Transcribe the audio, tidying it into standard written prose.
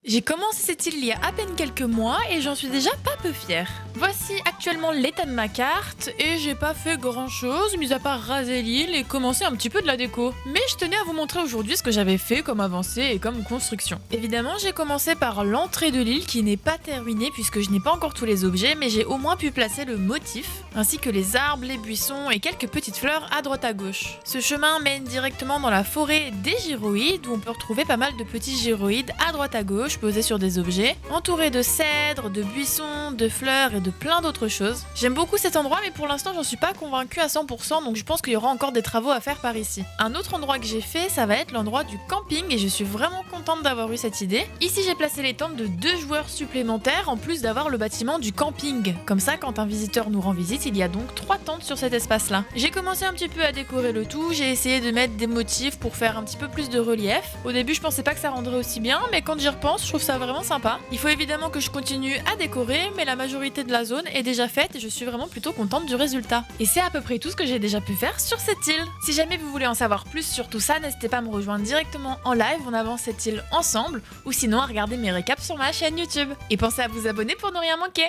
J'ai commencé cette île il y a à peine quelques mois et j'en suis déjà pas peu fière. Voici actuellement l'état de ma carte et j'ai pas fait grand chose mis à part raser l'île et commencer un petit peu de la déco. Mais je tenais à vous montrer aujourd'hui ce que j'avais fait comme avancée et comme construction. Évidemment j'ai commencé par l'entrée de l'île qui n'est pas terminée puisque je n'ai pas encore tous les objets mais j'ai au moins pu placer le motif ainsi que les arbres, les buissons et quelques petites fleurs à droite à gauche. Ce chemin mène directement dans la forêt des gyroïdes où on peut retrouver pas mal de petits gyroïdes à droite à gauche posés sur des objets, entourés de cèdres, de buissons, de fleurs et de plein d'autres choses. J'aime beaucoup cet endroit mais pour l'instant j'en suis pas convaincue à 100% donc je pense qu'il y aura encore des travaux à faire par ici. Un autre endroit que j'ai fait ça va être l'endroit du camping et je suis vraiment contente d'avoir eu cette idée. Ici j'ai placé les tentes de 2 joueurs supplémentaires en plus d'avoir le bâtiment du camping. Comme ça quand un visiteur nous rend visite il y a donc 3 tentes sur cet espace là. J'ai commencé un petit peu à décorer le tout, j'ai essayé de mettre des motifs pour faire un petit peu plus de relief. Au début je pensais pas que ça rendrait aussi bien mais quand j'y repense je trouve ça vraiment sympa. Il faut évidemment que je continue à décorer mais la majorité de la zone est déjà faite et je suis vraiment plutôt contente du résultat. Et c'est à peu près tout ce que j'ai déjà pu faire sur cette île. Si jamais vous voulez en savoir plus sur tout ça, n'hésitez pas à me rejoindre directement en live, on avance cette île ensemble ou sinon à regarder mes récaps sur ma chaîne YouTube. Et pensez à vous abonner pour ne rien manquer.